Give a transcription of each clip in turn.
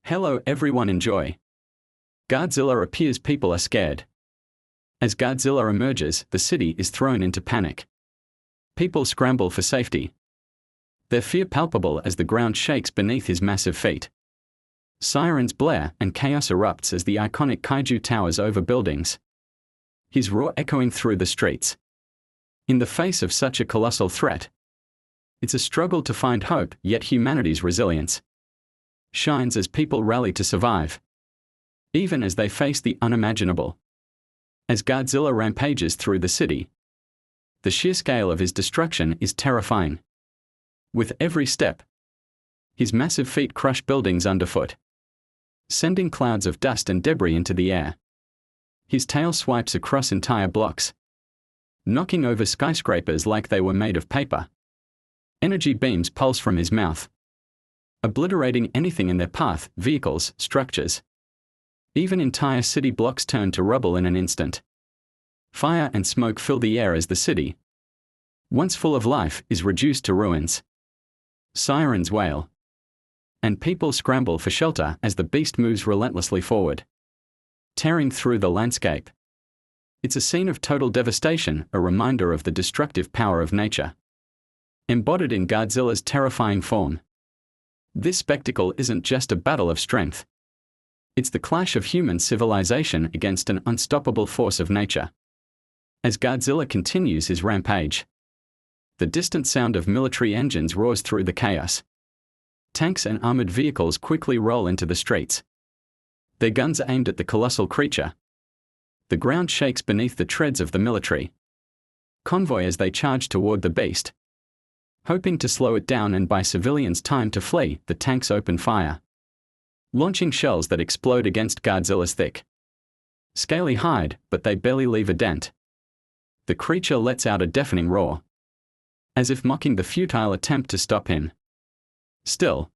Hello everyone, enjoy. Godzilla appears, people are scared. As Godzilla emerges, the city is thrown into panic. People scramble for safety. Their fear palpable as the ground shakes beneath his massive feet. Sirens blare and chaos erupts as the iconic kaiju towers over buildings. His roar echoing through the streets. In the face of such a colossal threat, it's a struggle to find hope, yet humanity's resilience shines as people rally to survive, even as they face the unimaginable. As Godzilla rampages through the city, the sheer scale of his destruction is terrifying. With every step, his massive feet crush buildings underfoot, sending clouds of dust and debris into the air. His tail swipes across entire blocks, knocking over skyscrapers like they were made of paper. Energy beams pulse from his mouth, obliterating anything in their path, vehicles, structures. Even entire city blocks turn to rubble in an instant. Fire and smoke fill the air as the city, once full of life, is reduced to ruins. Sirens wail, and people scramble for shelter as the beast moves relentlessly forward, tearing through the landscape. It's a scene of total devastation, a reminder of the destructive power of nature, embodied in Godzilla's terrifying form. This spectacle isn't just a battle of strength. It's the clash of human civilization against an unstoppable force of nature. As Godzilla continues his rampage, the distant sound of military engines roars through the chaos. Tanks and armored vehicles quickly roll into the streets, their guns aimed at the colossal creature. The ground shakes beneath the treads of the military convoy as they charge toward the beast. Hoping to slow it down and buy civilians time to flee, the tanks open fire, launching shells that explode against Godzilla's thick, scaly hide, but they barely leave a dent. The creature lets out a deafening roar, as if mocking the futile attempt to stop him. Still,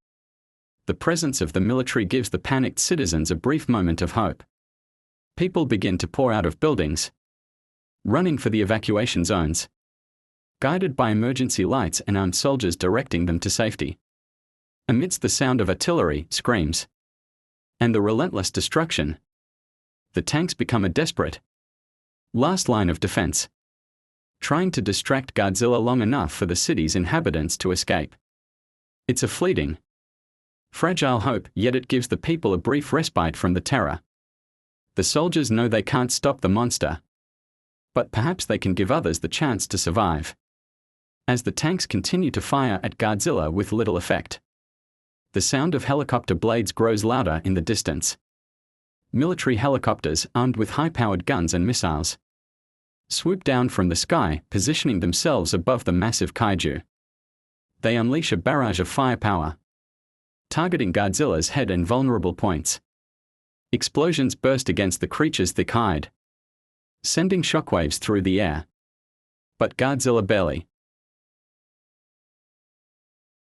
the presence of the military gives the panicked citizens a brief moment of hope. People begin to pour out of buildings, running for the evacuation zones, guided by emergency lights and armed soldiers directing them to safety. Amidst the sound of artillery, screams, and the relentless destruction, the tanks become a desperate last line of defense, trying to distract Godzilla long enough for the city's inhabitants to escape. It's a fleeting, fragile hope, yet it gives the people a brief respite from the terror. The soldiers know they can't stop the monster, but perhaps they can give others the chance to survive. As the tanks continue to fire at Godzilla with little effect, the sound of helicopter blades grows louder in the distance. Military helicopters, armed with high-powered guns and missiles, swoop down from the sky, positioning themselves above the massive kaiju. They unleash a barrage of firepower, targeting Godzilla's head and vulnerable points. Explosions burst against the creature's thick hide, sending shockwaves through the air. But Godzilla barely